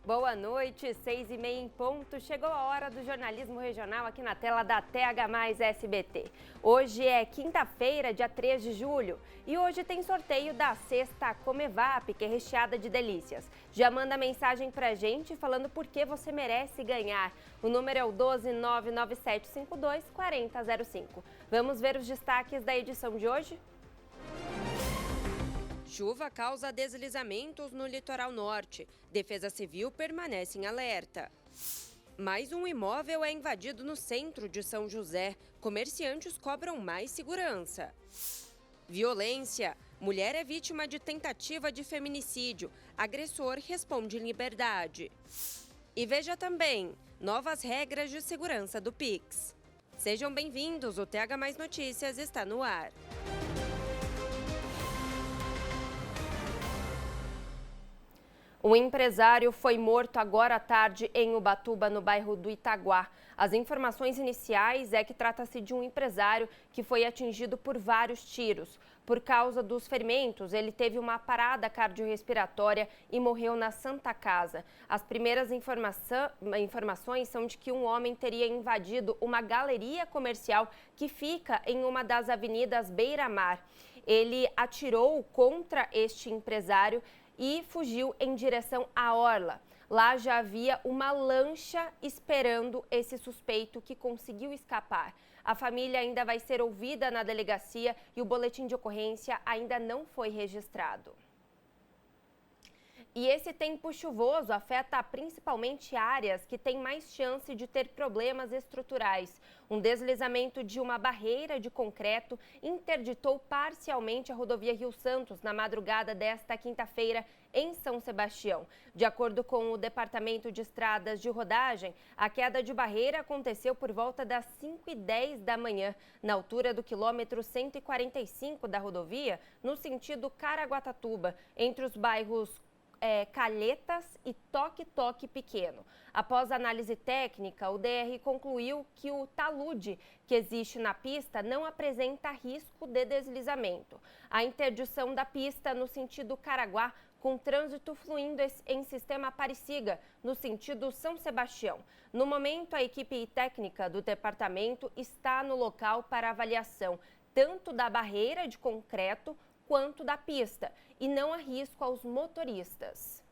Boa noite, 6h30 em ponto. Chegou a hora do jornalismo regional aqui na tela da TH+ SBT. Hoje é quinta-feira, dia 3 de julho. E hoje tem sorteio da cesta Comevap, que é recheada de delícias. Já manda mensagem pra gente falando por que você merece ganhar. O número é o 12997524005. Vamos ver os destaques da edição de hoje? Chuva causa deslizamentos no litoral norte. Defesa Civil permanece em alerta. Mais um imóvel é invadido no centro de São José. Comerciantes cobram mais segurança. Violência. Mulher é vítima de tentativa de feminicídio. Agressor responde em liberdade. E veja também, novas regras de segurança do Pix. Sejam bem-vindos, o TH+ Notícias está no ar. Um empresário foi morto agora à tarde em Ubatuba, no bairro do Itaguá. As informações iniciais é que trata-se de um empresário que foi atingido por vários tiros. Por causa dos ferimentos, ele teve uma parada cardiorrespiratória e morreu na Santa Casa. As primeiras informações são de que um homem teria invadido uma galeria comercial que fica em uma das avenidas Beira-Mar. Ele atirou contra este empresário e fugiu em direção à orla. Lá já havia uma lancha esperando esse suspeito que conseguiu escapar. A família ainda vai ser ouvida na delegacia e o boletim de ocorrência ainda não foi registrado. E esse tempo chuvoso afeta principalmente áreas que têm mais chance de ter problemas estruturais. Um deslizamento de uma barreira de concreto interditou parcialmente a rodovia Rio Santos na madrugada desta quinta-feira em São Sebastião. De acordo com o Departamento de Estradas de Rodagem, a queda de barreira aconteceu por volta das 5h10 da manhã, na altura do quilômetro 145 da rodovia, no sentido Caraguatatuba, entre os bairros Calhetas e Toque-Toque Pequeno. Após análise técnica, o DR concluiu que o talude que existe na pista não apresenta risco de deslizamento. A interdição da pista no sentido Caraguá, com trânsito fluindo em sistema Aparecida, no sentido São Sebastião. No momento, a equipe técnica do departamento está no local para avaliação tanto da barreira de concreto quanto da pista, e não há risco aos motoristas.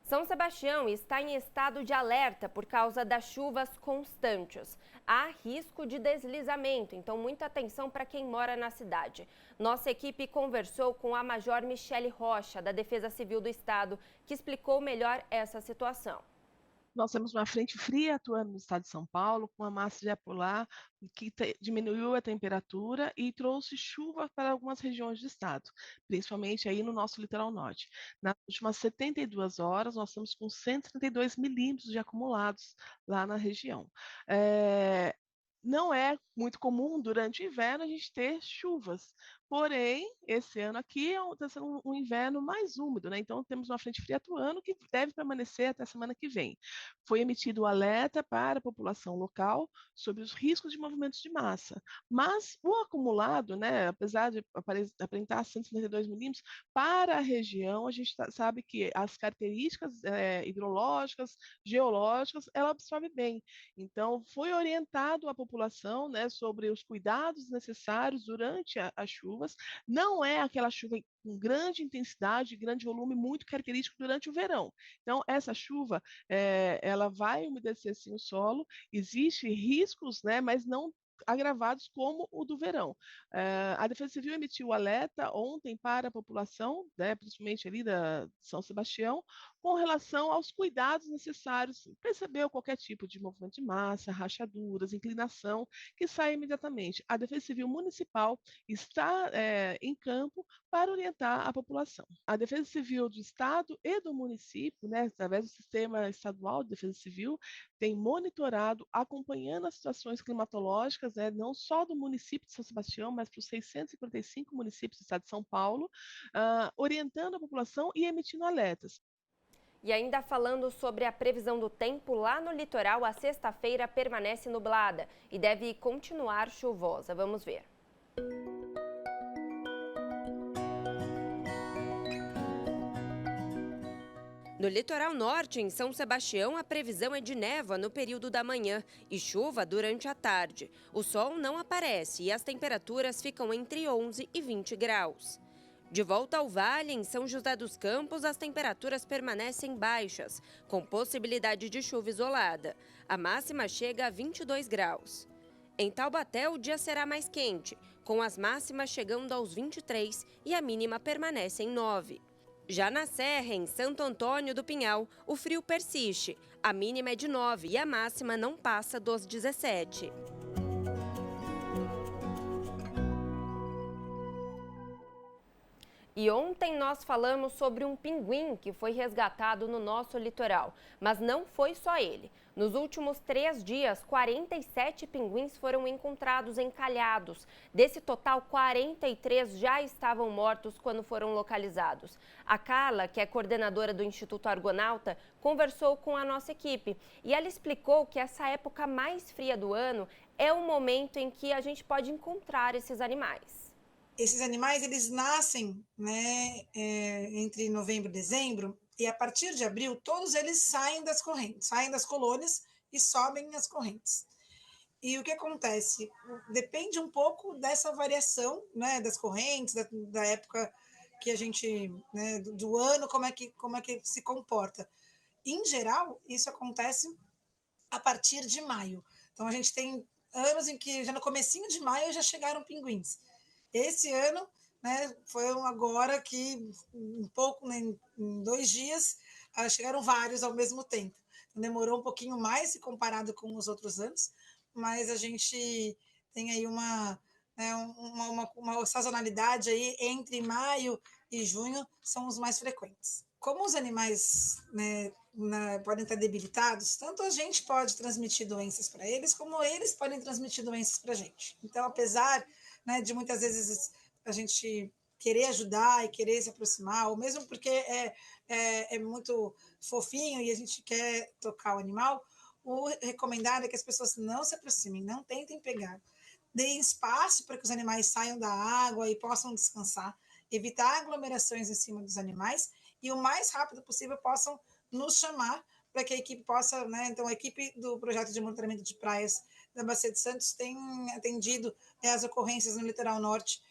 São Sebastião está em estado de alerta por causa das chuvas constantes. Há risco de deslizamento, então muita atenção para quem mora na cidade. Nossa equipe conversou com a Major Michele Rocha, da Defesa Civil do Estado, que explicou melhor essa situação. Nós temos uma frente fria atuando no estado de São Paulo, com uma massa de ar polar que diminuiu a temperatura e trouxe chuva para algumas regiões do estado, principalmente aí no nosso litoral norte. Nas últimas 72 horas, nós estamos com 132 milímetros de acumulados lá na região. Não é muito comum durante o inverno a gente ter chuvas, porém, esse ano aqui está sendo um inverno mais úmido, né? Então temos uma frente fria atuando que deve permanecer até a semana que vem. Foi emitido o alerta para a população local sobre os riscos de movimentos de massa, mas o acumulado, né, apesar de aparentar 152 milímetros, para a região a gente sabe que as características hidrológicas, geológicas, ela absorve bem. Então foi orientado a população, né, sobre os cuidados necessários durante as chuvas. Não é aquela chuva com grande intensidade, grande volume, muito característico durante o verão. Então, essa chuva, ela vai umedecer sim o solo, existem riscos, né, mas não agravados como o do verão. A Defesa Civil emitiu o alerta ontem para a população, né, principalmente ali da São Sebastião, com relação aos cuidados necessários, percebeu qualquer tipo de movimento de massa, rachaduras, inclinação, que sai imediatamente. A Defesa Civil Municipal está em campo para orientar a população. A Defesa Civil do Estado e do município, né, através do Sistema Estadual de Defesa Civil, tem monitorado, acompanhando as situações climatológicas, né, não só do município de São Sebastião, mas para os 655 municípios do estado de São Paulo, orientando a população e emitindo alertas. E ainda falando sobre a previsão do tempo, lá no litoral, a sexta-feira permanece nublada e deve continuar chuvosa. Vamos ver. No litoral norte, em São Sebastião, a previsão é de névoa no período da manhã e chuva durante a tarde. O sol não aparece e as temperaturas ficam entre 11 e 20 graus. De volta ao vale, em São José dos Campos, as temperaturas permanecem baixas, com possibilidade de chuva isolada. A máxima chega a 22 graus. Em Taubaté, o dia será mais quente, com as máximas chegando aos 23 e a mínima permanece em 9. Já na Serra, em Santo Antônio do Pinhal, o frio persiste. A mínima é de 9 e a máxima não passa dos 17. E ontem nós falamos sobre um pinguim que foi resgatado no nosso litoral. Mas não foi só ele. Nos últimos 3 dias, 47 pinguins foram encontrados encalhados. Desse total, 43 já estavam mortos quando foram localizados. A Carla, que é coordenadora do Instituto Argonauta, conversou com a nossa equipe. E ela explicou que essa época mais fria do ano é o momento em que a gente pode encontrar esses animais. Esses animais, eles nascem, né, entre novembro e dezembro, e a partir de abril, todos eles saem das correntes, saem das colônias e sobem as correntes. E o que acontece? Depende um pouco dessa variação, né, das correntes, da época que a gente, né, do ano, como é que se comporta. Em geral, isso acontece a partir de maio. Então, a gente tem anos em que já no comecinho de maio já chegaram pinguins. Esse ano, né, foi agora que um pouco, né, em 2 dias, chegaram vários ao mesmo tempo. Então, demorou um pouquinho mais se comparado com os outros anos, mas a gente tem aí uma sazonalidade aí entre maio e junho, são os mais frequentes. Como os animais, né, podem estar debilitados, tanto a gente pode transmitir doenças para eles, como eles podem transmitir doenças para a gente. Então, apesar, né, de muitas vezes a gente querer ajudar e querer se aproximar, ou mesmo porque é muito fofinho e a gente quer tocar o animal, o recomendado é que as pessoas não se aproximem, não tentem pegar. Deem espaço para que os animais saiam da água e possam descansar, evitar aglomerações em cima dos animais e o mais rápido possível possam nos chamar para que a equipe possa, né, então a equipe do projeto de monitoramento de praias da Bacia de Santos tem atendido as ocorrências no litoral norte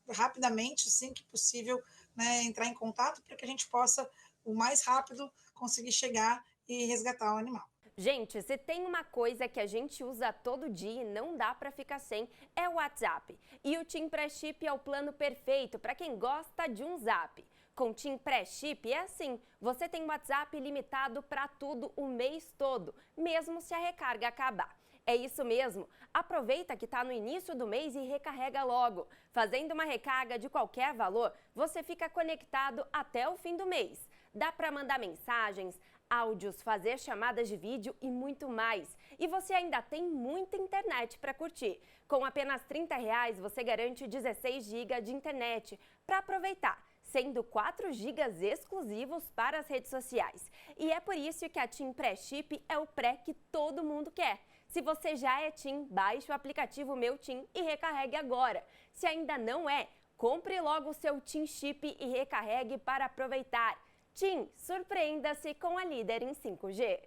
rapidamente, assim que possível, né, entrar em contato para que a gente possa, o mais rápido, conseguir chegar e resgatar o animal. Gente, se tem uma coisa que a gente usa todo dia e não dá para ficar sem, é o WhatsApp. E o TIM Pré-Chip é o plano perfeito para quem gosta de um zap. Com o TIM Pré-Chip é assim, você tem WhatsApp ilimitado para tudo o mês todo, mesmo se a recarga acabar. É isso mesmo, aproveita que está no início do mês e recarrega logo. Fazendo uma recarga de qualquer valor, você fica conectado até o fim do mês. Dá para mandar mensagens, áudios, fazer chamadas de vídeo e muito mais. E você ainda tem muita internet para curtir. Com apenas R$30, você garante 16 GB de internet para aproveitar, sendo 4 GB exclusivos para as redes sociais. E é por isso que a TIM Pré-Chip é o pré que todo mundo quer. Se você já é TIM, baixe o aplicativo Meu TIM e recarregue agora. Se ainda não é, compre logo o seu TIM Chip e recarregue para aproveitar. TIM, surpreenda-se com a líder em 5G.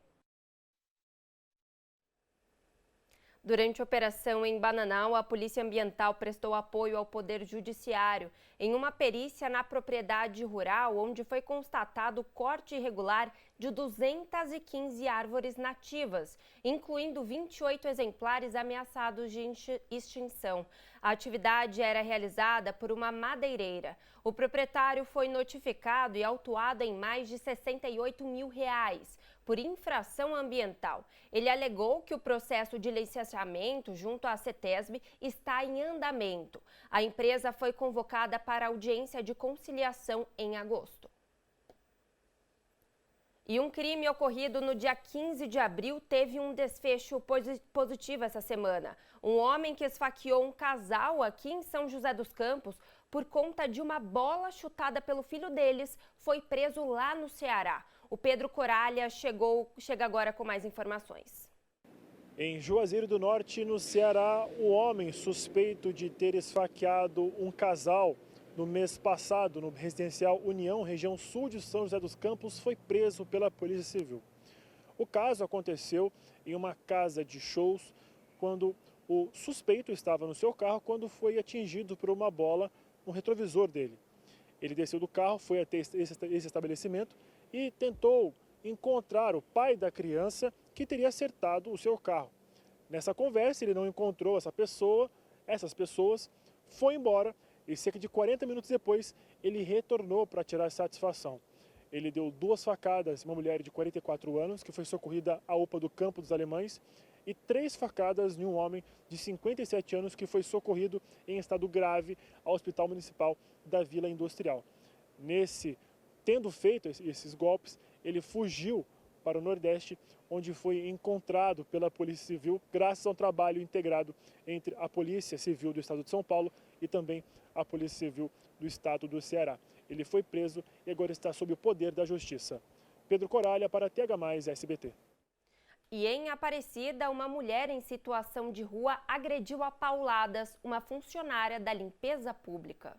Durante a operação em Bananal, a Polícia Ambiental prestou apoio ao Poder Judiciário em uma perícia na propriedade rural, onde foi constatado corte irregular de 215 árvores nativas, incluindo 28 exemplares ameaçados de extinção. A atividade era realizada por uma madeireira. O proprietário foi notificado e autuado em mais de R$68 mil por infração ambiental. Ele alegou que o processo de licenciamento junto à CETESB está em andamento. A empresa foi convocada para audiência de conciliação em agosto. E um crime ocorrido no dia 15 de abril teve um desfecho positivo essa semana. Um homem que esfaqueou um casal aqui em São José dos Campos por conta de uma bola chutada pelo filho deles foi preso lá no Ceará. O Pedro Coralha chega agora com mais informações. Em Juazeiro do Norte, no Ceará, o homem suspeito de ter esfaqueado um casal no mês passado, no residencial União, região sul de São José dos Campos, foi preso pela Polícia Civil. O caso aconteceu em uma casa de shows, quando o suspeito estava no seu carro quando foi atingido por uma bola no retrovisor dele. Ele desceu do carro, foi até esse estabelecimento e tentou encontrar o pai da criança que teria acertado o seu carro. Nessa conversa, ele não encontrou essas pessoas, foi embora e cerca de 40 minutos depois, ele retornou para tirar satisfação. Ele deu 2 facadas em uma mulher de 44 anos, que foi socorrida à UPA do Campo dos Alemães, e 3 facadas em um homem de 57 anos, que foi socorrido em estado grave ao Hospital Municipal da Vila Industrial. Tendo feito esses golpes, ele fugiu para o Nordeste, onde foi encontrado pela Polícia Civil, graças a um trabalho integrado entre a Polícia Civil do Estado de São Paulo e também a Polícia Civil do Estado do Ceará. Ele foi preso e agora está sob o poder da Justiça. Pedro Coralha para TH+, SBT. E em Aparecida, uma mulher em situação de rua agrediu a pauladas uma funcionária da limpeza pública.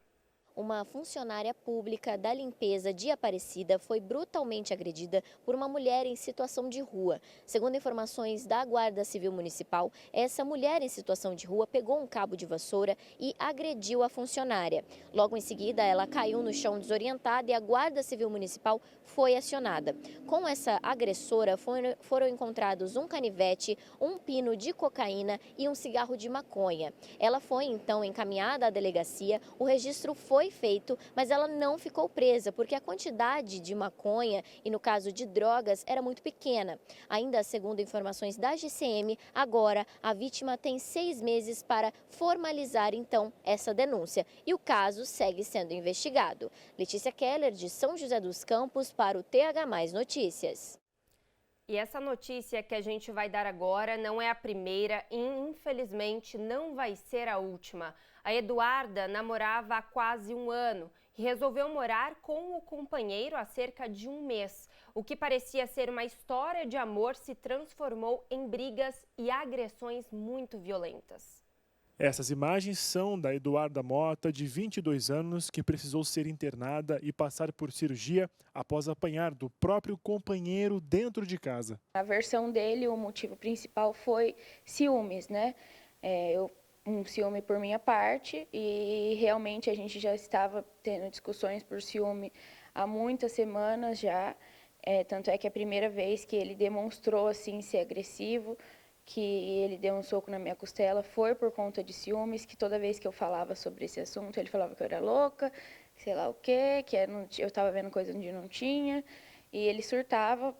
Uma funcionária pública da limpeza de Aparecida foi brutalmente agredida por uma mulher em situação de rua. Segundo informações da Guarda Civil Municipal, essa mulher em situação de rua pegou um cabo de vassoura e agrediu a funcionária. Logo em seguida, ela caiu no chão desorientada e a Guarda Civil Municipal foi acionada. Com essa agressora foram encontrados um canivete, um pino de cocaína e um cigarro de maconha. Ela foi então encaminhada à delegacia, o registro foi feito, mas ela não ficou presa, porque a quantidade de maconha e, no caso de drogas, era muito pequena. Ainda segundo informações da GCM, agora a vítima tem 6 meses para formalizar, então, essa denúncia. E o caso segue sendo investigado. Letícia Keller, de São José dos Campos, para o TH+ Notícias. E essa notícia que a gente vai dar agora não é a primeira e, infelizmente, não vai ser a última. A Eduarda namorava há quase 1 ano e resolveu morar com o companheiro há cerca de 1 mês. O que parecia ser uma história de amor se transformou em brigas e agressões muito violentas. Essas imagens são da Eduarda Mota, de 22 anos, que precisou ser internada e passar por cirurgia após apanhar do próprio companheiro dentro de casa. A versão dele, o motivo principal foi ciúmes, né? Um ciúme por minha parte e realmente a gente já estava tendo discussões por ciúme há muitas semanas já. Tanto é que a primeira vez que ele demonstrou assim ser agressivo, que ele deu um soco na minha costela, foi por conta de ciúmes, que toda vez que eu falava sobre esse assunto, ele falava que eu era louca, sei lá o quê, que eu estava vendo coisa onde não tinha, e ele surtava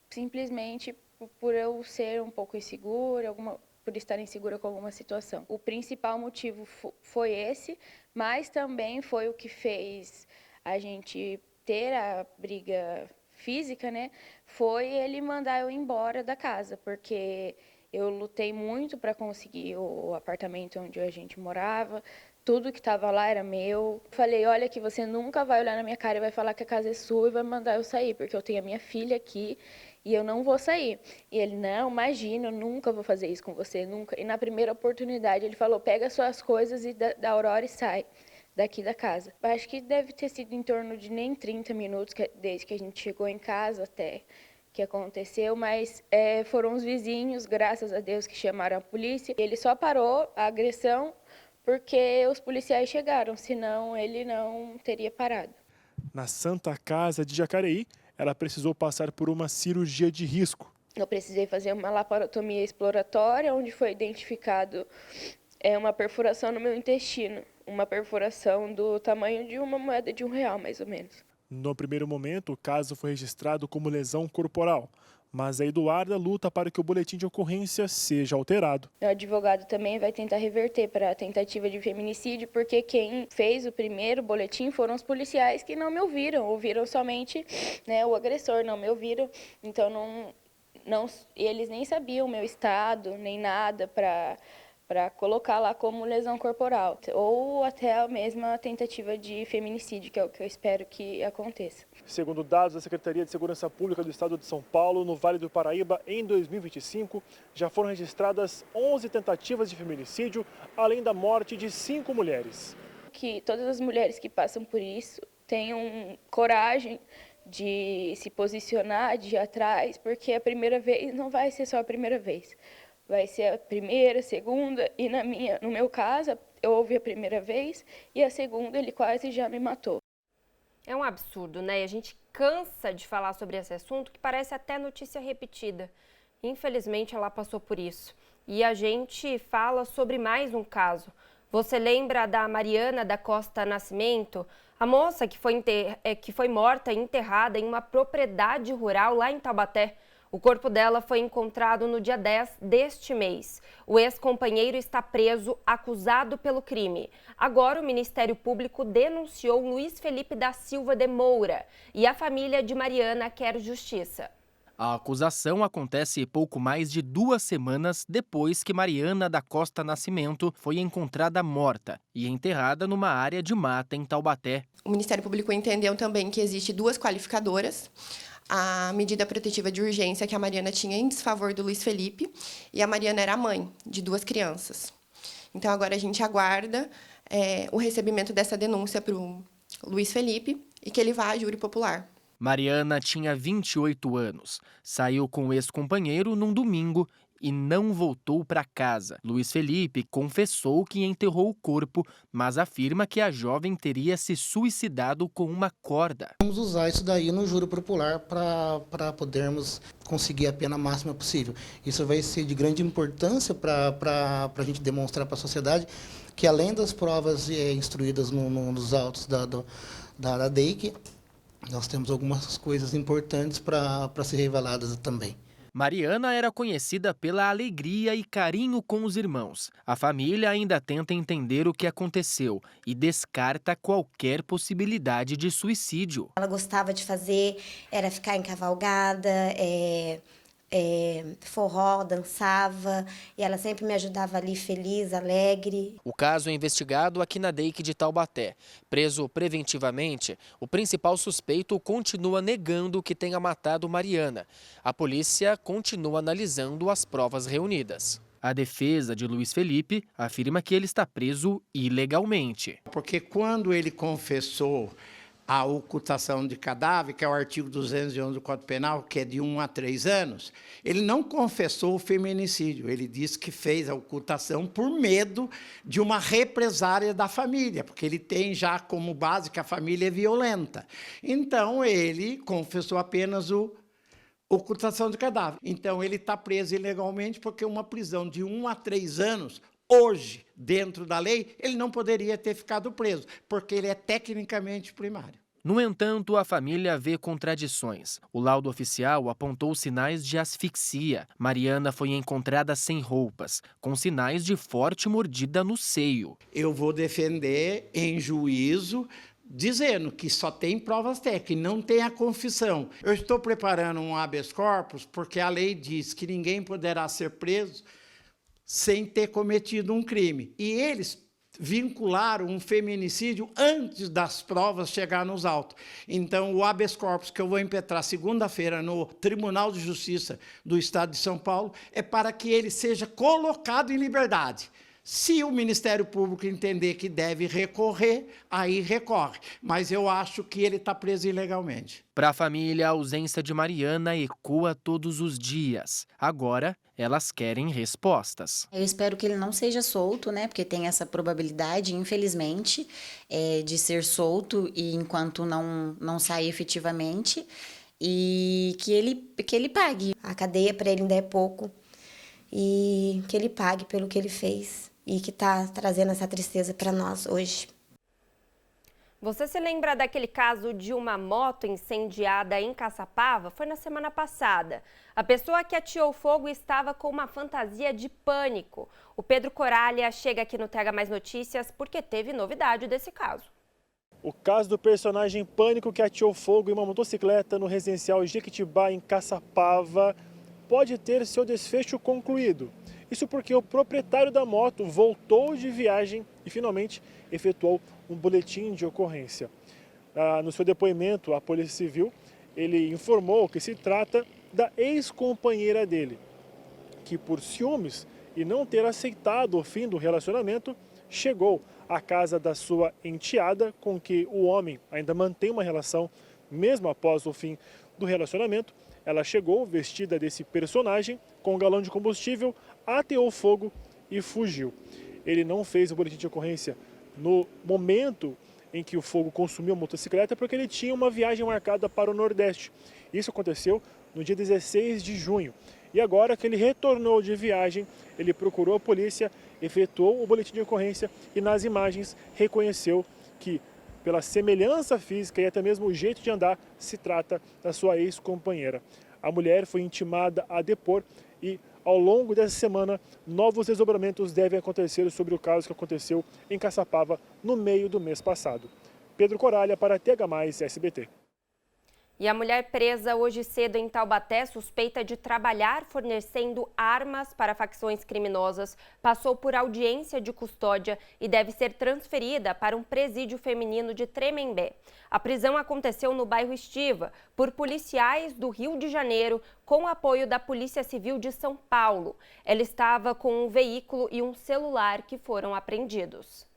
simplesmente por eu ser um pouco insegura, por estar insegura com alguma situação. O principal motivo foi esse, mas também foi o que fez a gente ter a briga física, né? Foi ele mandar eu ir embora da casa, porque eu lutei muito para conseguir o apartamento onde a gente morava, tudo que estava lá era meu. Falei, olha que você nunca vai olhar na minha cara e vai falar que a casa é sua e vai mandar eu sair, porque eu tenho a minha filha aqui e eu não vou sair. E ele, não, imagina, eu nunca vou fazer isso com você, nunca. E na primeira oportunidade ele falou, pega suas coisas e da Aurora e sai daqui da casa. Acho que deve ter sido em torno de nem 30 minutos, desde que a gente chegou em casa até que aconteceu, mas foram os vizinhos, graças a Deus, que chamaram a polícia. Ele só parou a agressão porque os policiais chegaram, senão ele não teria parado. Na Santa Casa de Jacareí, ela precisou passar por uma cirurgia de risco. Eu precisei fazer uma laparotomia exploratória, onde foi identificado uma perfuração no meu intestino, uma perfuração do tamanho de uma moeda de R$1, mais ou menos. No primeiro momento, o caso foi registrado como lesão corporal, mas a Eduarda luta para que o boletim de ocorrência seja alterado. O advogado também vai tentar reverter para a tentativa de feminicídio, porque quem fez o primeiro boletim foram os policiais que não me ouviram somente, né, o agressor, não me ouviram, então eles nem sabiam o meu estado, nem nada para colocar lá como lesão corporal, ou até a mesma tentativa de feminicídio, que é o que eu espero que aconteça. Segundo dados da Secretaria de Segurança Pública do Estado de São Paulo, no Vale do Paraíba, em 2025, já foram registradas 11 tentativas de feminicídio, além da morte de 5 mulheres. Que todas as mulheres que passam por isso tenham coragem de se posicionar, de ir atrás, porque a primeira vez não vai ser só a primeira vez. Vai ser a primeira, a segunda, e no meu caso, eu ouvi a primeira vez e a segunda ele quase já me matou. É um absurdo, né? E a gente cansa de falar sobre esse assunto, que parece até notícia repetida. Infelizmente, ela passou por isso. E a gente fala sobre mais um caso. Você lembra da Mariana da Costa Nascimento? A moça que foi morta e enterrada em uma propriedade rural lá em Taubaté. O corpo dela foi encontrado no dia 10 deste mês. O ex-companheiro está preso, acusado pelo crime. Agora, o Ministério Público denunciou Luiz Felipe da Silva de Moura e a família de Mariana quer justiça. A acusação acontece pouco mais de 2 semanas depois que Mariana da Costa Nascimento foi encontrada morta e enterrada numa área de mata em Taubaté. O Ministério Público entendeu também que existe 2 qualificadoras. A medida protetiva de urgência que a Mariana tinha em desfavor do Luiz Felipe, e a Mariana era mãe de 2 crianças. Então, agora a gente aguarda o recebimento dessa denúncia para o Luiz Felipe e que ele vá à júri popular. Mariana tinha 28 anos, saiu com o ex-companheiro num domingo e não voltou para casa. Luiz Felipe confessou que enterrou o corpo, mas afirma que a jovem teria se suicidado com uma corda. Vamos usar isso daí no júri popular para podermos conseguir a pena máxima possível. Isso vai ser de grande importância para a gente demonstrar para a sociedade que, além das provas instruídas nos autos da DEIC, nós temos algumas coisas importantes para ser reveladas também. Mariana era conhecida pela alegria e carinho com os irmãos. A família ainda tenta entender o que aconteceu e descarta qualquer possibilidade de suicídio. Ela gostava de fazer, era ficar em cavalgada, forró, dançava, e ela sempre me ajudava ali feliz, alegre. O caso é investigado aqui na DEIC de Taubaté. Preso preventivamente, o principal suspeito continua negando que tenha matado Mariana. A polícia continua analisando as provas reunidas. A defesa de Luiz Felipe afirma que ele está preso ilegalmente. Porque quando ele confessou a ocultação de cadáver, que é o artigo 211 do Código Penal, que é de 1 a 3 anos, ele não confessou o feminicídio. Ele disse que fez a ocultação por medo de uma represária da família, porque ele tem já como base que a família é violenta. Então, ele confessou apenas a ocultação de cadáver. Então, ele está preso ilegalmente, porque uma prisão de 1 a 3 anos, hoje, dentro da lei, ele não poderia ter ficado preso, porque ele é tecnicamente primário. No entanto, a família vê contradições. O laudo oficial apontou sinais de asfixia. Mariana foi encontrada sem roupas, com sinais de forte mordida no seio. Eu vou defender em juízo, dizendo que só tem provas técnicas, não tem a confissão. Eu estou preparando um habeas corpus, porque a lei diz que ninguém poderá ser preso sem ter cometido um crime. E eles vincularam um feminicídio antes das provas chegar nos autos. Então, o habeas corpus que eu vou impetrar segunda-feira no Tribunal de Justiça do Estado de São Paulo é para que ele seja colocado em liberdade. Se o Ministério Público entender que deve recorrer, aí recorre. Mas eu acho que ele está preso ilegalmente. Para a família, a ausência de Mariana ecoa todos os dias. Agora, elas querem respostas. Eu espero que ele não seja solto, né? Porque tem essa probabilidade, infelizmente, de ser solto e enquanto não sair efetivamente. E que ele pague. A cadeia para ele ainda é pouco. E que ele pague pelo que ele fez. E que está trazendo essa tristeza para nós hoje. Você se lembra daquele caso de uma moto incendiada em Caçapava? Foi na semana passada. A pessoa que ateou fogo estava com uma fantasia de pânico. O Pedro Coralha chega aqui no TH Mais Notícias porque teve novidade desse caso. O caso do personagem Pânico que ateou fogo em uma motocicleta no residencial Jequitibá, em Caçapava, pode ter seu desfecho concluído. Isso porque o proprietário da moto voltou de viagem e finalmente efetuou um boletim de ocorrência. No seu depoimento à Polícia Civil, ele informou que se trata da ex-companheira dele, que por ciúmes e não ter aceitado o fim do relacionamento, chegou à casa da sua enteada, com que o homem ainda mantém uma relação, mesmo após o fim do relacionamento. Ela chegou vestida desse personagem, com um galão de combustível, ateou fogo e fugiu. Ele não fez o boletim de ocorrência no momento em que o fogo consumiu a motocicleta, porque ele tinha uma viagem marcada para o Nordeste. Isso aconteceu no dia 16 de junho. E agora que ele retornou de viagem, ele procurou a polícia, efetuou o boletim de ocorrência e nas imagens reconheceu que, pela semelhança física e até mesmo o jeito de andar, se trata da sua ex-companheira. A mulher foi intimada a depor e, ao longo dessa semana, novos desdobramentos devem acontecer sobre o caso que aconteceu em Caçapava no meio do mês passado. Pedro Coralha para TH+ SBT. E a mulher presa hoje cedo em Taubaté, suspeita de trabalhar fornecendo armas para facções criminosas, passou por audiência de custódia e deve ser transferida para um presídio feminino de Tremembé. A prisão aconteceu no bairro Estiva, por policiais do Rio de Janeiro, com apoio da Polícia Civil de São Paulo. Ela estava com um veículo e um celular que foram apreendidos.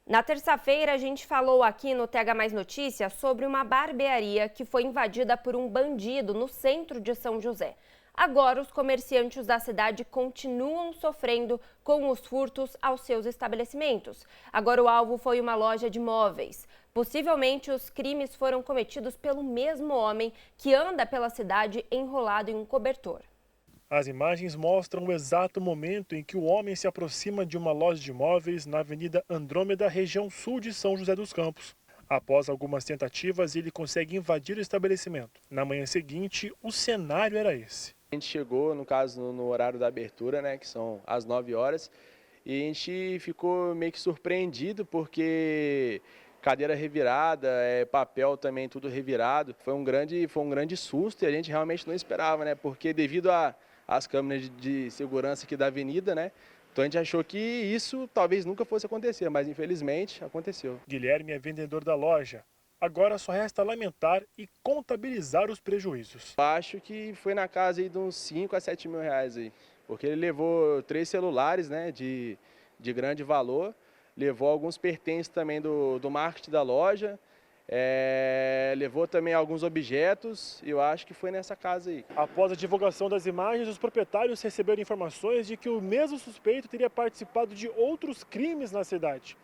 Na terça-feira, a gente falou aqui no TH+ Notícias sobre uma barbearia que foi invadida por um bandido no centro de São José. Agora, os comerciantes da cidade continuam sofrendo com os furtos aos seus estabelecimentos. Agora, o alvo foi uma loja de móveis. Possivelmente, os crimes foram cometidos pelo mesmo homem que anda pela cidade enrolado em um cobertor. As imagens mostram o exato momento em que o homem se aproxima de uma loja de móveis na Avenida Andrômeda, região sul de São José dos Campos. Após algumas tentativas, ele consegue invadir o estabelecimento. Na manhã seguinte, o cenário era esse. A gente chegou, no caso, no horário da abertura, né, que são as 9 horas, e a gente ficou meio que surpreendido porque cadeira revirada, papel também tudo revirado. Foi um grande susto e a gente realmente não esperava, né, porque devido às câmeras de segurança aqui da avenida, né, então a gente achou que isso talvez nunca fosse acontecer, mas infelizmente aconteceu. Guilherme é vendedor da loja. Agora só resta lamentar e contabilizar os prejuízos. Acho que foi na casa aí de uns 5 a 7 mil reais aí, porque ele levou 3 celulares, né, de grande valor, levou alguns pertences também do marketing da loja, levou também alguns objetos e eu acho que foi nessa casa aí. Após a divulgação das imagens, os proprietários receberam informações de que o mesmo suspeito teria participado de outros crimes na cidade.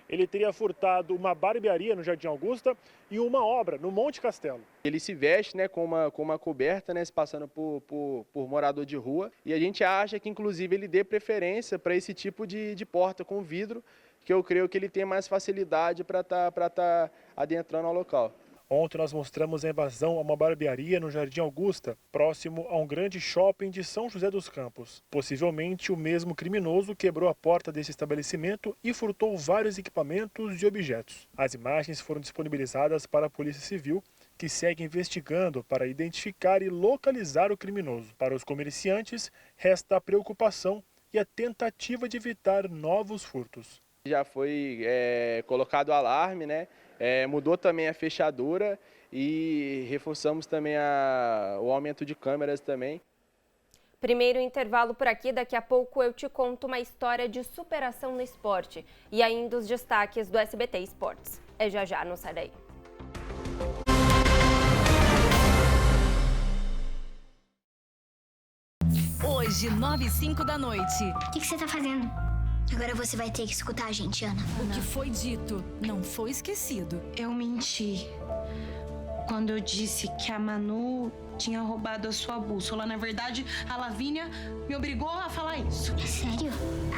Ele teria furtado uma barbearia no Jardim Augusta e uma obra no Monte Castelo. Ele se veste, né, com uma coberta, né, se passando por morador de rua. E a gente acha que, inclusive, ele dê preferência para esse tipo de porta com vidro, que eu creio que ele tem mais facilidade para tá adentrando ao local. Ontem nós mostramos a invasão a uma barbearia no Jardim Augusta, próximo a um grande shopping de São José dos Campos. Possivelmente o mesmo criminoso quebrou a porta desse estabelecimento e furtou vários equipamentos e objetos. As imagens foram disponibilizadas para a Polícia Civil, que segue investigando para identificar e localizar o criminoso. Para os comerciantes, resta a preocupação e a tentativa de evitar novos furtos. Já foi colocado alarme, né? Mudou também a fechadura e reforçamos também o aumento de câmeras também. Primeiro intervalo por aqui, daqui a pouco eu te conto uma história de superação no esporte e ainda os destaques do SBT Esportes. É já, não sai daí. Hoje, 9h05 da noite. O que você tá fazendo? Agora você vai ter que escutar a gente, Ana. O que foi dito não foi esquecido. Eu menti quando eu disse que a Manu tinha roubado a sua bússola. Na verdade, a Lavínia me obrigou a falar isso. É sério?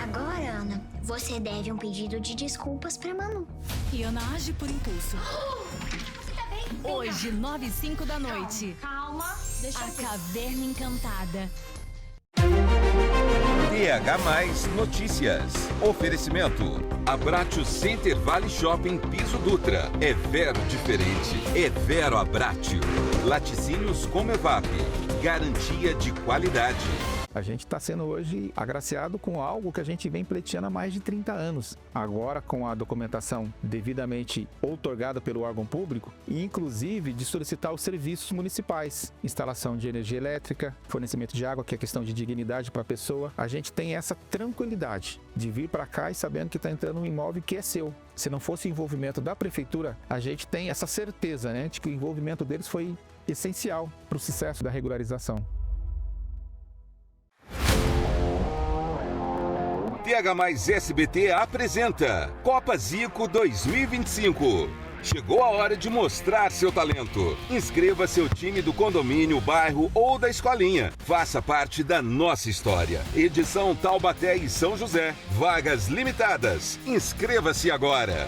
Agora, Ana, você deve um pedido de desculpas pra Manu. E Ana age por impulso. Você tá bem? Hoje, 9h05 da noite. Calma. Deixa a Caverna Encantada. TH+ Notícias. Oferecimento. Abratio Center Vale Shopping Piso Dutra. É Vero diferente. É Vero Abratio. Laticínios Comevap. Garantia de qualidade. A gente está sendo hoje agraciado com algo que a gente vem pleiteando há mais de 30 anos. Agora, com a documentação devidamente outorgada pelo órgão público, e inclusive de solicitar os serviços municipais, instalação de energia elétrica, fornecimento de água, que é questão de dignidade para a pessoa, a gente tem essa tranquilidade de vir para cá e sabendo que está entrando um imóvel que é seu. Se não fosse o envolvimento da prefeitura, a gente tem essa certeza, né, de que o envolvimento deles foi essencial para o sucesso da regularização. TH+ SBT apresenta Copa Zico 2025. Chegou a hora de mostrar seu talento. Inscreva seu time do condomínio, bairro ou da escolinha. Faça parte da nossa história. Edição Taubaté e São José. Vagas limitadas. Inscreva-se agora.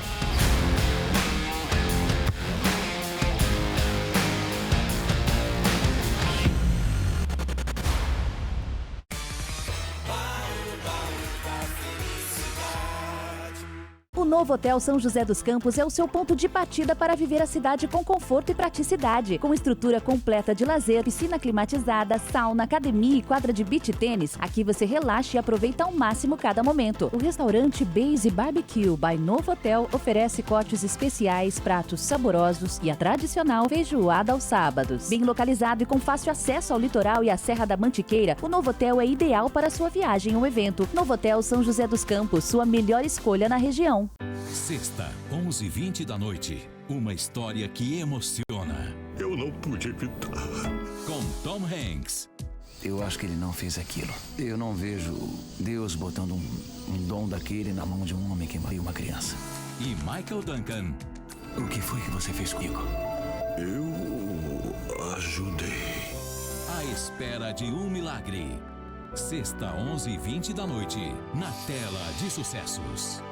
O novo Hotel São José dos Campos é o seu ponto de partida para viver a cidade com conforto e praticidade. Com estrutura completa de lazer, piscina climatizada, sauna, academia e quadra de beach tênis, aqui você relaxa e aproveita ao máximo cada momento. O restaurante Base Barbecue by Novo Hotel oferece cortes especiais, pratos saborosos e a tradicional feijoada aos sábados. Bem localizado e com fácil acesso ao litoral e à Serra da Mantiqueira, o Novo Hotel é ideal para sua viagem ou evento. Novo Hotel São José dos Campos, sua melhor escolha na região. Sexta, 11h20 da noite. Uma história que emociona. Eu não pude evitar. Com Tom Hanks. Eu acho que ele não fez aquilo. Eu não vejo Deus botando um dom daquele na mão de um homem que matou uma criança. E Michael Duncan. O que foi que você fez comigo? Eu ajudei. À espera de um milagre. Sexta, 11h20 da noite. Na tela de sucessos.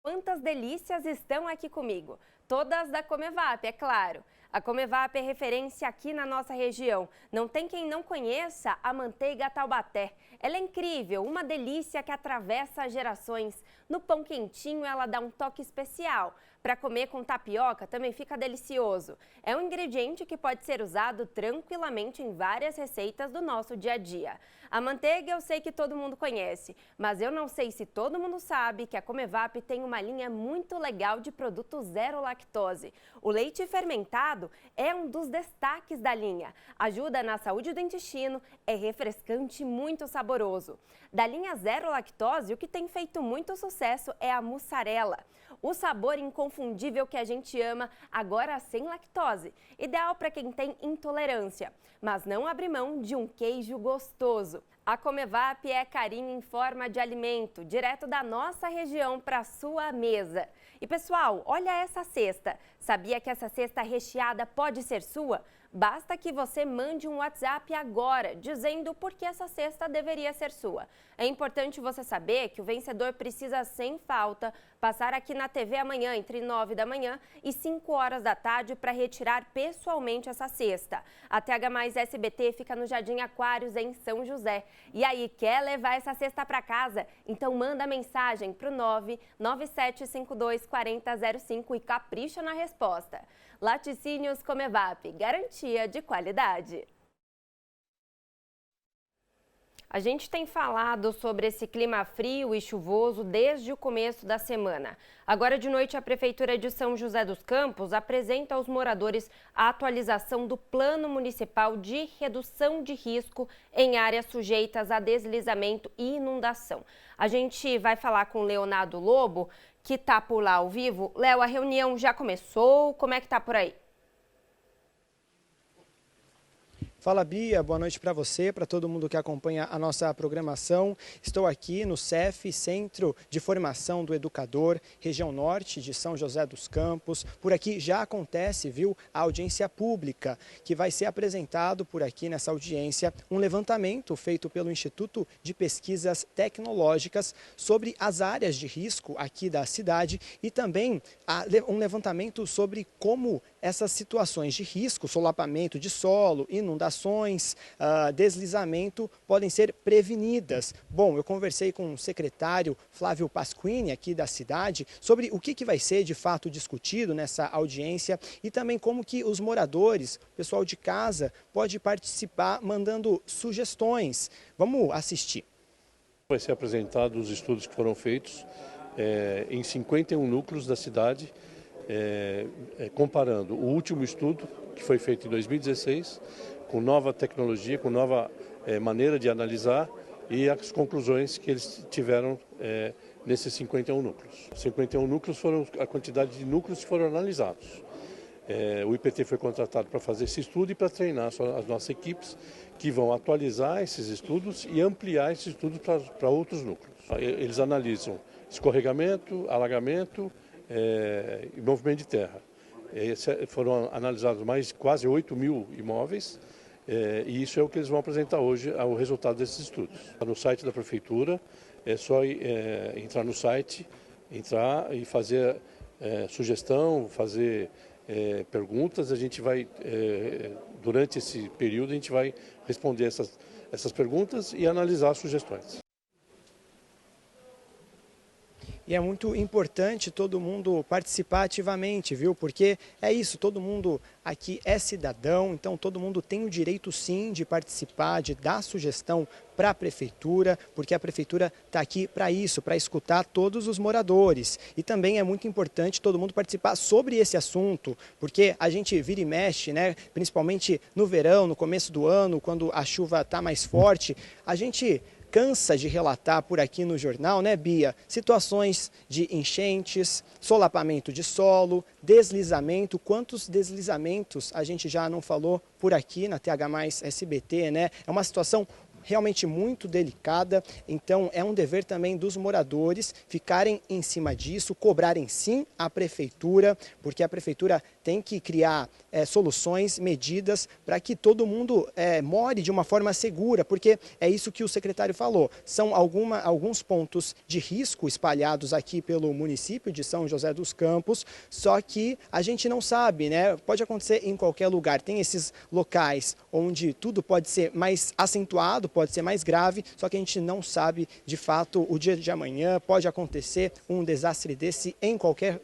Quantas delícias estão aqui comigo? Todas da Comevap, é claro. A Comevap é referência aqui na nossa região. Não tem quem não conheça a manteiga Taubaté. Ela é incrível, uma delícia que atravessa gerações. No pão quentinho ela dá um toque especial. Para comer com tapioca também fica delicioso. É um ingrediente que pode ser usado tranquilamente em várias receitas do nosso dia a dia. A manteiga eu sei que todo mundo conhece, mas eu não sei se todo mundo sabe que a Comevap tem uma linha muito legal de produtos zero lactose. O leite fermentado é um dos destaques da linha. Ajuda na saúde do intestino, é refrescante e muito saboroso. Da linha zero lactose, o que tem feito muito sucesso é a mussarela. O sabor inconfundível que a gente ama, agora sem lactose. Ideal para quem tem intolerância, mas não abre mão de um queijo gostoso. A Comevap é carinho em forma de alimento, direto da nossa região para a sua mesa. E pessoal, olha essa cesta. Sabia que essa cesta recheada pode ser sua? Basta que você mande um WhatsApp agora, dizendo por que essa cesta deveria ser sua. É importante você saber que o vencedor precisa, sem falta, passar aqui na TV amanhã, entre 9 da manhã e 5 horas da tarde, para retirar pessoalmente essa cesta. A TH+ SBT fica no Jardim Aquários, em São José. E aí, quer levar essa cesta para casa? Então manda mensagem para o 997524005 e capricha na resposta. Laticínios Comevap, garantia de qualidade. A gente tem falado sobre esse clima frio e chuvoso desde o começo da semana. Agora de noite, a Prefeitura de São José dos Campos apresenta aos moradores a atualização do Plano Municipal de Redução de Risco em áreas sujeitas a deslizamento e inundação. A gente vai falar com o Leonardo Lobo, que está por lá ao vivo. Léo, a reunião já começou? Como é que está por aí? Fala, Bia, boa noite para você, para todo mundo que acompanha a nossa programação. Estou aqui no CEF, Centro de Formação do Educador, região norte de São José dos Campos. Por aqui já acontece, viu, a audiência pública, que vai ser apresentado por aqui nessa audiência um levantamento feito pelo Instituto de Pesquisas Tecnológicas sobre as áreas de risco aqui da cidade e também um levantamento sobre como essas situações de risco, solapamento de solo, inundações, situações, deslizamento, podem ser prevenidas. Bom, eu conversei com o secretário Flávio Pasquini, aqui da cidade, sobre o que vai ser de fato discutido nessa audiência e também como que os moradores, o pessoal de casa, pode participar mandando sugestões. Vamos assistir. Vai ser apresentado os estudos que foram feitos em 51 núcleos da cidade, comparando o último estudo, que foi feito em 2016, com nova tecnologia, com nova maneira de analisar e as conclusões que eles tiveram nesses 51 núcleos. 51 núcleos foram a quantidade de núcleos que foram analisados. O IPT foi contratado para fazer esse estudo e para treinar as nossas equipes que vão atualizar esses estudos e ampliar esses estudos para outros núcleos. Eles analisam escorregamento, alagamento e movimento de terra. Foram analisados quase 8 mil imóveis e isso é o que eles vão apresentar hoje, o resultado desses estudos. No site da Prefeitura, é só entrar no site, entrar e fazer sugestão, fazer perguntas. A gente vai, durante esse período, a gente vai responder essas perguntas e analisar as sugestões. E é muito importante todo mundo participar ativamente, viu? Porque é isso, todo mundo aqui é cidadão, então todo mundo tem o direito sim de participar, de dar sugestão para a prefeitura, porque a prefeitura está aqui para isso, para escutar todos os moradores. E também é muito importante todo mundo participar sobre esse assunto, porque a gente vira e mexe, né? Principalmente no verão, no começo do ano, quando a chuva está mais forte, a gente cansa de relatar por aqui no jornal, né, Bia? Situações de enchentes, solapamento de solo, deslizamento. Quantos deslizamentos a gente já não falou por aqui na TH+ SBT, né? É uma situação realmente muito delicada, então é um dever também dos moradores ficarem em cima disso, cobrarem sim a prefeitura, porque a prefeitura tem que criar soluções, medidas para que todo mundo more de uma forma segura, porque é isso que o secretário falou, são alguns pontos de risco espalhados aqui pelo município de São José dos Campos, só que a gente não sabe, né? Pode acontecer em qualquer lugar, tem esses locais onde tudo pode ser mais acentuado, pode ser mais grave, só que a gente não sabe de fato o dia de amanhã, pode acontecer um desastre desse em qualquer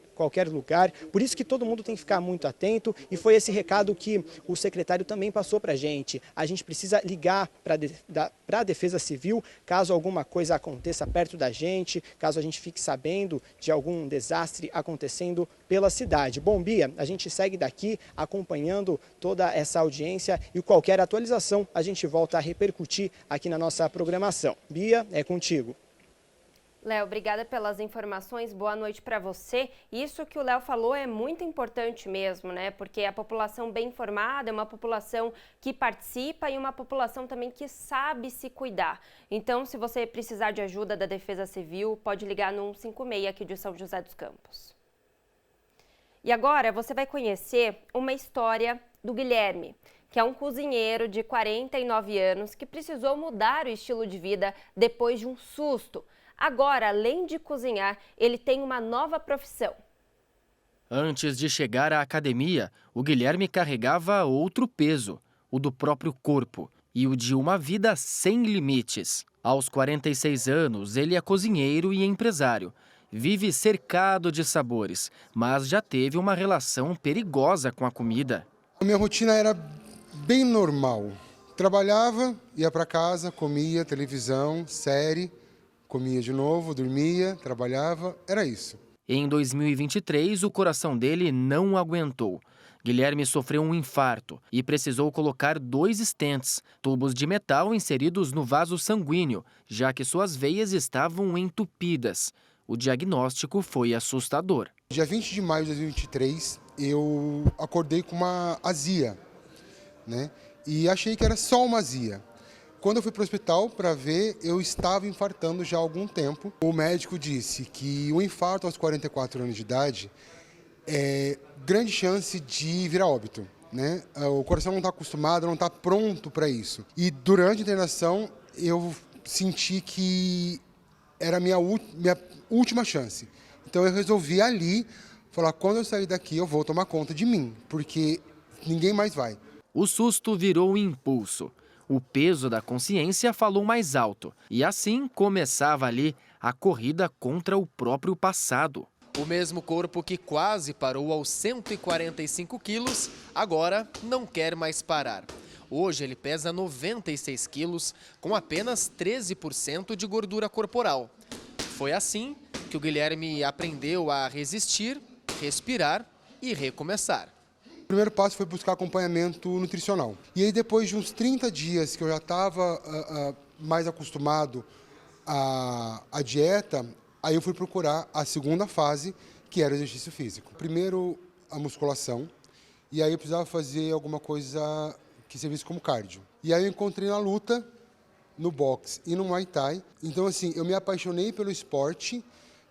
lugar, por isso que todo mundo tem que ficar muito atento e foi esse recado que o secretário também passou para a gente precisa ligar para a Defesa Civil caso alguma coisa aconteça perto da gente, caso a gente fique sabendo de algum desastre acontecendo pela cidade. Bom, Bia, a gente segue daqui acompanhando toda essa audiência e qualquer atualização a gente volta a repercutir aqui na nossa programação. Bia, é contigo. Léo, obrigada pelas informações, boa noite para você. Isso que o Léo falou é muito importante mesmo, né? Porque a população bem informada é uma população que participa e uma população também que sabe se cuidar. Então, se você precisar de ajuda da Defesa Civil, pode ligar no 156 aqui de São José dos Campos. E agora você vai conhecer uma história do Guilherme, que é um cozinheiro de 49 anos que precisou mudar o estilo de vida depois de um susto. Agora, além de cozinhar, ele tem uma nova profissão. Antes de chegar à academia, o Guilherme carregava outro peso, o do próprio corpo, e o de uma vida sem limites. Aos 46 anos, ele é cozinheiro e empresário. Vive cercado de sabores, mas já teve uma relação perigosa com a comida. A minha rotina era bem normal. Trabalhava, ia para casa, comia, televisão, série, comia de novo, dormia, trabalhava, era isso. Em 2023, o coração dele não aguentou. Guilherme sofreu um infarto e precisou colocar 2 stents, tubos de metal inseridos no vaso sanguíneo, já que suas veias estavam entupidas. O diagnóstico foi assustador. Dia 20 de maio de 2023, eu acordei com uma azia, né? E achei que era só uma azia. Quando eu fui para o hospital para ver, eu estava infartando já há algum tempo. O médico disse que o infarto aos 44 anos de idade é grande chance de virar óbito, né? O coração não está acostumado, não está pronto para isso. E durante a internação eu senti que era a minha última chance. Então eu resolvi ali falar, quando eu sair daqui eu vou tomar conta de mim, porque ninguém mais vai. O susto virou impulso. O peso da consciência falou mais alto. E assim começava ali a corrida contra o próprio passado. O mesmo corpo que quase parou aos 145 quilos, agora não quer mais parar. Hoje ele pesa 96 quilos, com apenas 13% de gordura corporal. Foi assim que o Guilherme aprendeu a resistir, respirar e recomeçar. O primeiro passo foi buscar acompanhamento nutricional. E aí, depois de uns 30 dias que eu já estava mais acostumado à dieta, aí eu fui procurar a segunda fase, que era o exercício físico. Primeiro, a musculação, e aí eu precisava fazer alguma coisa que servisse como cardio. E aí eu encontrei na luta, no boxe e no Muay Thai. Então, assim, eu me apaixonei pelo esporte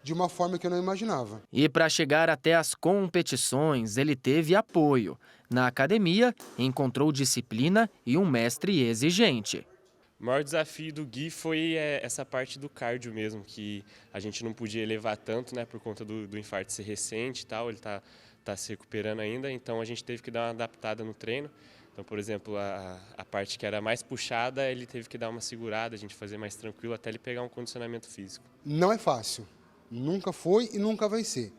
de uma forma que eu não imaginava. E para chegar até as competições, ele teve apoio. Na academia, encontrou disciplina e um mestre exigente. O maior desafio do Gui foi essa parte do cardio mesmo, que a gente não podia elevar tanto, né, por conta do infarto ser recente e tal, ele tá se recuperando ainda, então a gente teve que dar uma adaptada no treino. Então, por exemplo, a parte que era mais puxada, ele teve que dar uma segurada, a gente fazer mais tranquilo até ele pegar um condicionamento físico. Não é fácil, nunca foi e nunca vai ser.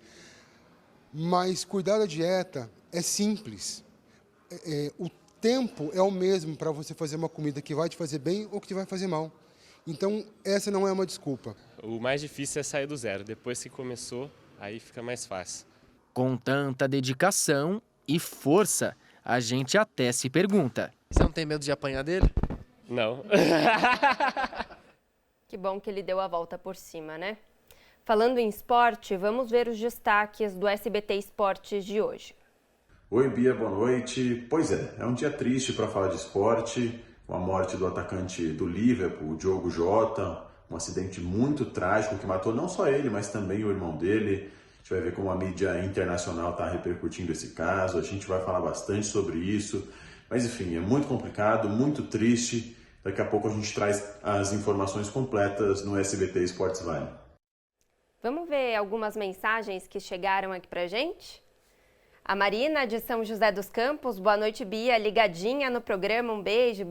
Mas cuidar da dieta é simples. O tempo é o mesmo para você fazer uma comida que vai te fazer bem ou que te vai fazer mal. Então, essa não é uma desculpa. O mais difícil é sair do zero. Depois que começou, aí fica mais fácil. Com tanta dedicação e força, a gente até se pergunta: você não tem medo de apanhar dele? Não. Que bom que ele deu a volta por cima, né? Falando em esporte, vamos ver os destaques do SBT Esportes de hoje. Oi, Bia, boa noite. Pois é um dia triste para falar de esporte, com a morte do atacante do Liverpool, Diogo Jota, um acidente muito trágico que matou não só ele, mas também o irmão dele. A gente vai ver como a mídia internacional está repercutindo esse caso, a gente vai falar bastante sobre isso, mas enfim, é muito complicado, muito triste. Daqui a pouco a gente traz as informações completas no SBT Esportes Vale. Vamos ver algumas mensagens que chegaram aqui pra gente? A Marina, de São José dos Campos, boa noite, Bia, ligadinha no programa, um beijo,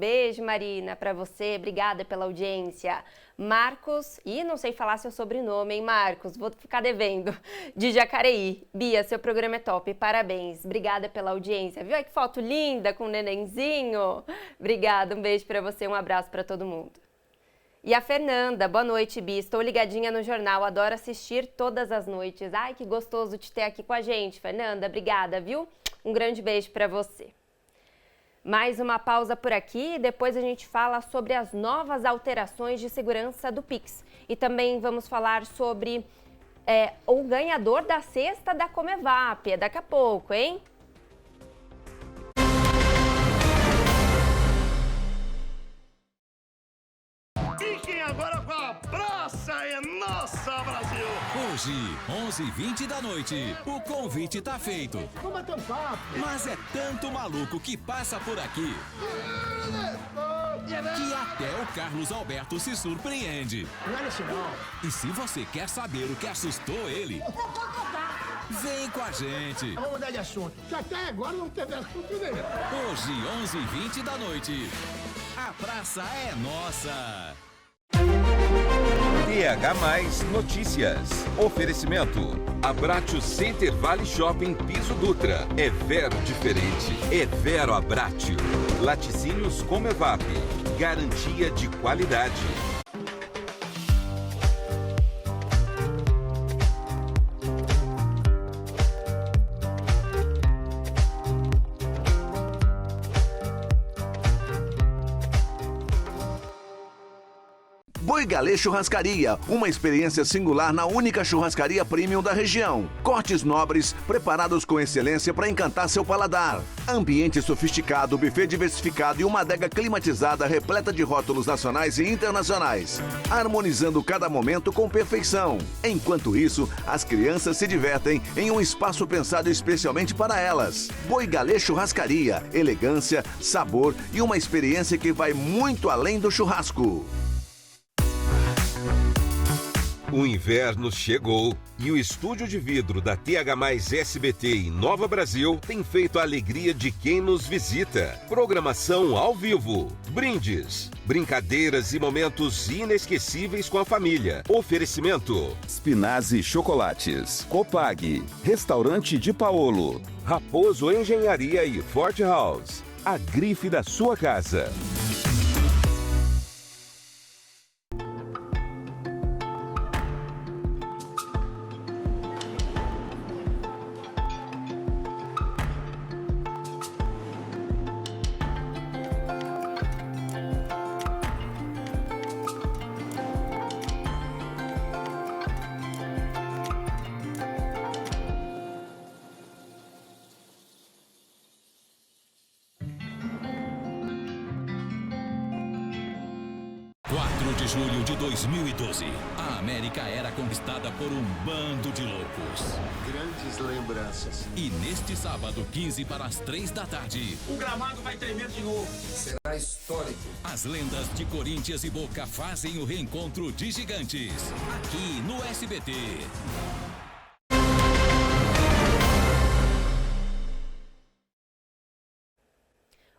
Marina, pra você, obrigada pela audiência. Marcos, não sei falar seu sobrenome, hein, Marcos, vou ficar devendo, de Jacareí. Bia, seu programa é top, parabéns, obrigada pela audiência. Viu aí que foto linda com o nenenzinho? Obrigada, um beijo pra você, um abraço pra todo mundo. E a Fernanda, boa noite, Bia, estou ligadinha no jornal, adoro assistir todas as noites. Ai, que gostoso te ter aqui com a gente, Fernanda, obrigada, viu? Um grande beijo para você. Mais uma pausa por aqui e depois a gente fala sobre as novas alterações de segurança do Pix. E também vamos falar sobre o ganhador da cesta da Comevap, daqui a pouco, hein? Agora com a Praça é Nossa, Brasil! Hoje, 11h20 da noite, o convite tá feito. Vamos bater um papo. Mas é tanto maluco que passa por aqui que até o Carlos Alberto se surpreende. Não é isso não. E se você quer saber o que assustou ele, vem com a gente. Vamos mudar de assunto, que até agora não teve assunto nenhum. Hoje, 11h20 da noite, a Praça é Nossa. TH+ Notícias. Oferecimento. Abratio Center Vale Shopping Piso Dutra. É Vero diferente. É Vero Abratio. Laticínios Comevap. Garantia de qualidade. Boi Galê Churrascaria, uma experiência singular na única churrascaria premium da região. Cortes nobres, preparados com excelência para encantar seu paladar. Ambiente sofisticado, buffet diversificado e uma adega climatizada repleta de rótulos nacionais e internacionais. Harmonizando cada momento com perfeição. Enquanto isso, as crianças se divertem em um espaço pensado especialmente para elas. Boi Galê Churrascaria, elegância, sabor e uma experiência que vai muito além do churrasco. O inverno chegou e o estúdio de vidro da TH+ SBT em Nova Brasil tem feito a alegria de quem nos visita. Programação ao vivo, brindes, brincadeiras e momentos inesquecíveis com a família. Oferecimento: Spinazzi Chocolates, Copag, Restaurante de Paolo, Raposo Engenharia e Ford House. A grife da sua casa. De julho de 2012, a América era conquistada por um bando de loucos. Grandes lembranças. E neste sábado, 15 para as 3 da tarde, O gramado vai tremer de novo. Será histórico. as lendas de Corinthians e Boca fazem o reencontro de gigantes. Aqui no SBT.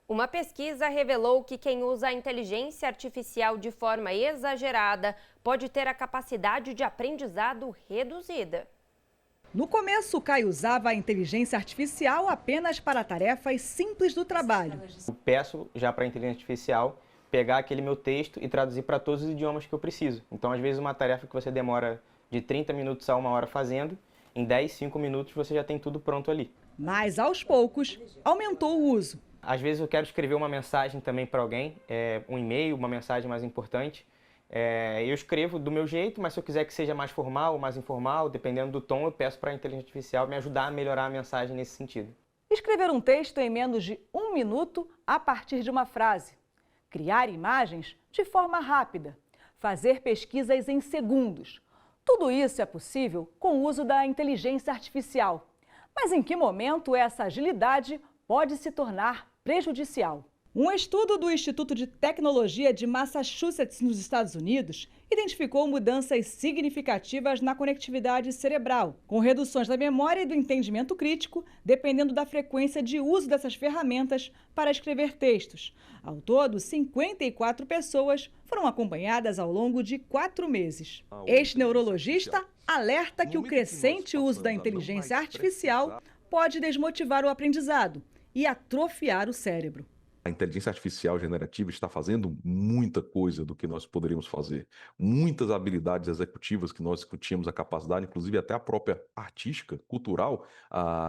Uma pesquisa revelou que quem usa a inteligência artificial de forma exagerada pode ter a capacidade de aprendizado reduzida. No começo, Caio usava a inteligência artificial apenas para tarefas simples do trabalho. Eu peço já para a inteligência artificial pegar aquele meu texto e traduzir para todos os idiomas que eu preciso. Então, às vezes, uma tarefa que você demora de 30 minutos a 1 hora fazendo, em 10, 5 minutos você já tem tudo pronto ali. Mas, aos poucos, aumentou o uso. Às vezes eu quero escrever uma mensagem também para alguém, um e-mail, uma mensagem mais importante. Eu escrevo do meu jeito, mas se eu quiser que seja mais formal ou mais informal, dependendo do tom, eu peço para a inteligência artificial me ajudar a melhorar a mensagem nesse sentido. Escrever um texto em menos de 1 minuto a partir de uma frase. Criar imagens de forma rápida. Fazer pesquisas em segundos. Tudo isso é possível com o uso da inteligência artificial. Mas em que momento essa agilidade pode se tornar prejudicial? Um estudo do Instituto de Tecnologia de Massachusetts, nos Estados Unidos, identificou mudanças significativas na conectividade cerebral, com reduções da memória e do entendimento crítico, dependendo da frequência de uso dessas ferramentas para escrever textos. Ao todo, 54 pessoas foram acompanhadas ao longo de 4 meses. Este neurologista alerta que o crescente uso da inteligência artificial pode desmotivar o aprendizado e atrofiar o cérebro. A inteligência artificial generativa está fazendo muita coisa do que nós poderíamos fazer. Muitas habilidades executivas que nós tínhamos a capacidade, inclusive até a própria artística, cultural,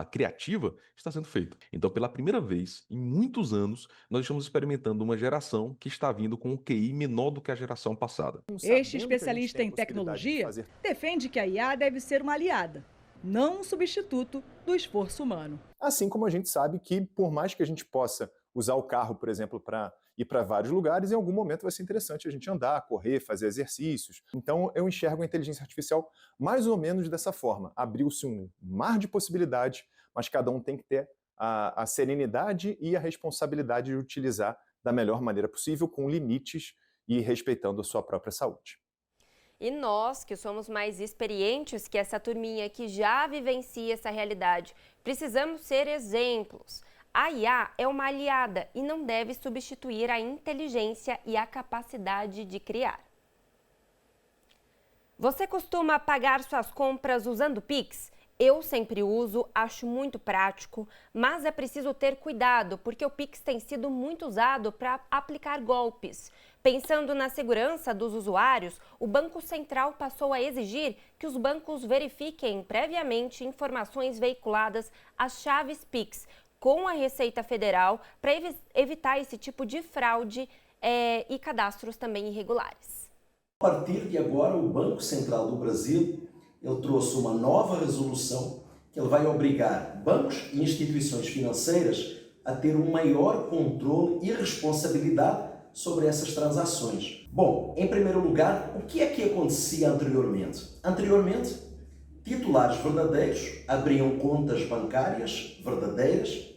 criativa, está sendo feita. Então, pela primeira vez em muitos anos, nós estamos experimentando uma geração que está vindo com um QI menor do que a geração passada. Este especialista em tecnologia defende que a IA deve ser uma aliada, não um substituto do esforço humano. Assim como a gente sabe que, por mais que a gente possa usar o carro, por exemplo, para ir para vários lugares, em algum momento vai ser interessante a gente andar, correr, fazer exercícios. Então, eu enxergo a inteligência artificial mais ou menos dessa forma. Abriu-se um mar de possibilidades, mas cada um tem que ter a serenidade e a responsabilidade de utilizar da melhor maneira possível, com limites e respeitando a sua própria saúde. E nós, que somos mais experientes que essa turminha que já vivencia essa realidade, precisamos ser exemplos. A IA é uma aliada e não deve substituir a inteligência e a capacidade de criar. Você costuma pagar suas compras usando Pix? Eu sempre uso, acho muito prático, mas é preciso ter cuidado, porque o Pix tem sido muito usado para aplicar golpes. Pensando na segurança dos usuários, o Banco Central passou a exigir que os bancos verifiquem previamente informações veiculadas às chaves Pix com a Receita Federal para evitar esse tipo de fraude e cadastros também irregulares. A partir de agora, o Banco Central do Brasil ele trouxe uma nova resolução que ele vai obrigar bancos e instituições financeiras a ter um maior controle e responsabilidade sobre essas transações. Bom, em primeiro lugar, o que é que acontecia anteriormente? Anteriormente, titulares verdadeiros abriam contas bancárias verdadeiras,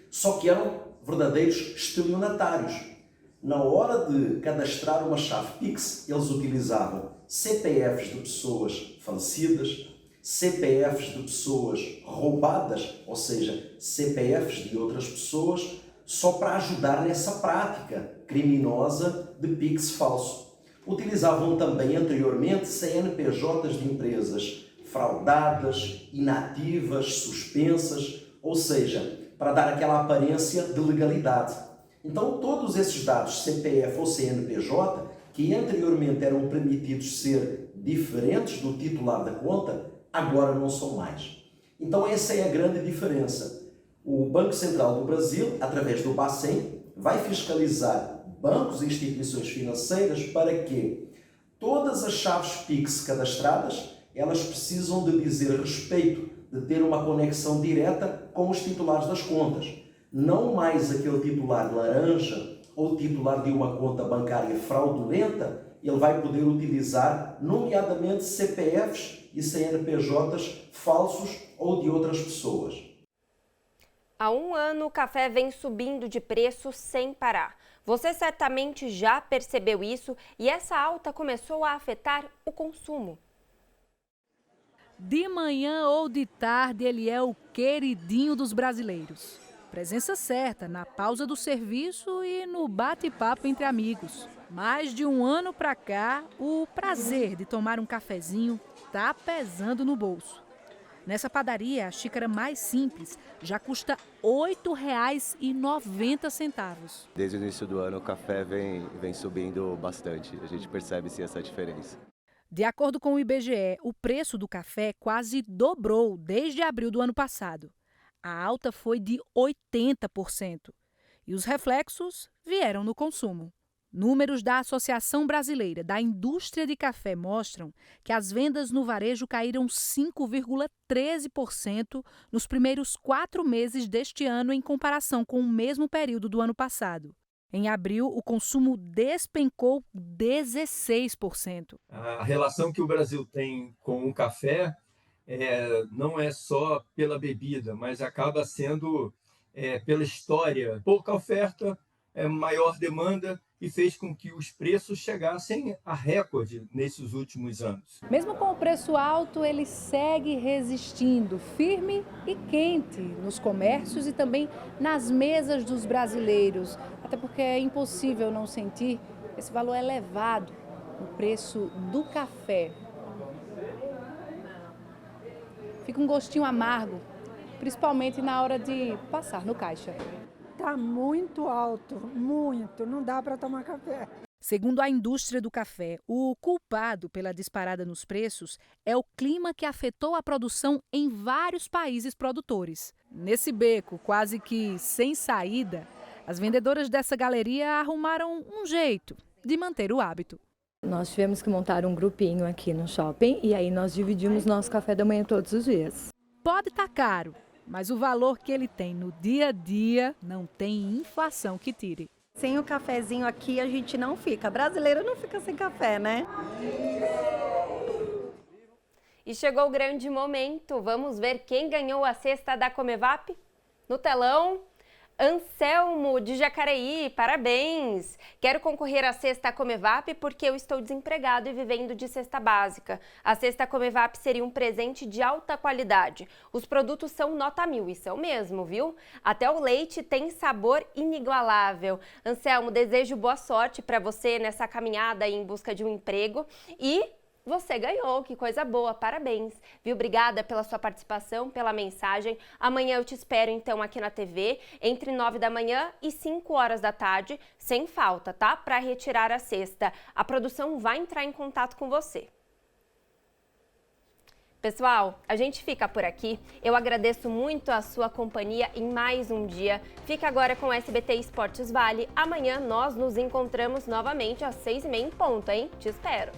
só que eram verdadeiros estelionatários. Na hora de cadastrar uma chave Pix, eles utilizavam CPFs de pessoas falecidas, CPFs de pessoas roubadas, ou seja, CPFs de outras pessoas, só para ajudar nessa prática criminosa de Pix falso. Utilizavam também anteriormente CNPJs de empresas fraudadas, inativas, suspensas, ou seja, para dar aquela aparência de legalidade. Então, todos esses dados, CPF ou CNPJ, que anteriormente eram permitidos ser diferentes do titular da conta, agora não são mais. Então, essa é a grande diferença. O Banco Central do Brasil, através do Bacen, vai fiscalizar bancos e instituições financeiras para que todas as chaves Pix cadastradas, elas precisam de dizer respeito, de ter uma conexão direta com os titulares das contas. Não mais aquele titular laranja ou titular de uma conta bancária fraudulenta, ele vai poder utilizar, nomeadamente, CPFs e CNPJs falsos ou de outras pessoas. Há um ano, o café vem subindo de preço sem parar. Você certamente já percebeu isso e essa alta começou a afetar o consumo. De manhã ou de tarde, ele é o queridinho dos brasileiros. Presença certa na pausa do serviço e no bate-papo entre amigos. Mais de um ano pra cá, o prazer de tomar um cafezinho tá pesando no bolso. Nessa padaria, a xícara mais simples já custa R$ 8,90. Desde o início do ano, o café vem subindo bastante. A gente percebe sim essa diferença. De acordo com o IBGE, o preço do café quase dobrou desde abril do ano passado. A alta foi de 80%. E os reflexos vieram no consumo. Números da Associação Brasileira da Indústria de Café mostram que as vendas no varejo caíram 5,13% nos primeiros 4 meses deste ano em comparação com o mesmo período do ano passado. Em abril, o consumo despencou 16%. A relação que o Brasil tem com o café não é só pela bebida, mas acaba sendo pela história. Pouca oferta, maior demanda e fez com que os preços chegassem a recorde nesses últimos anos. Mesmo com o preço alto, ele segue resistindo, firme e quente nos comércios e também nas mesas dos brasileiros. Até porque é impossível não sentir esse valor elevado no preço do café. Fica um gostinho amargo, principalmente na hora de passar no caixa. Está muito alto, muito, não dá para tomar café. Segundo a indústria do café, o culpado pela disparada nos preços é o clima que afetou a produção em vários países produtores. Nesse beco, quase que sem saída, as vendedoras dessa galeria arrumaram um jeito de manter o hábito. Nós tivemos que montar um grupinho aqui no shopping e aí nós dividimos nosso café da manhã todos os dias. Pode estar caro, mas o valor que ele tem no dia a dia não tem inflação que tire. Sem o cafezinho aqui a gente não fica. Brasileiro não fica sem café, né? E chegou o grande momento. Vamos ver quem ganhou a cesta da Comevap? No telão, Anselmo de Jacareí, parabéns! Quero concorrer à cesta Comevap porque eu estou desempregado e vivendo de cesta básica. A cesta Comevap seria um presente de alta qualidade. Os produtos são nota 1000, isso é o mesmo, viu? Até o leite tem sabor inigualável. Anselmo, desejo boa sorte para você nessa caminhada em busca de um emprego e você ganhou, que coisa boa, parabéns, viu? Obrigada pela sua participação, pela mensagem. Amanhã eu te espero então aqui na TV, entre 9 da manhã e 5 horas da tarde, sem falta, tá? Para retirar a cesta. A produção vai entrar em contato com você. Pessoal, a gente fica por aqui. Eu agradeço muito a sua companhia em mais um dia. Fica agora com o SBT Esportes Vale. Amanhã nós nos encontramos novamente às 6h30 em ponto, hein? Te espero.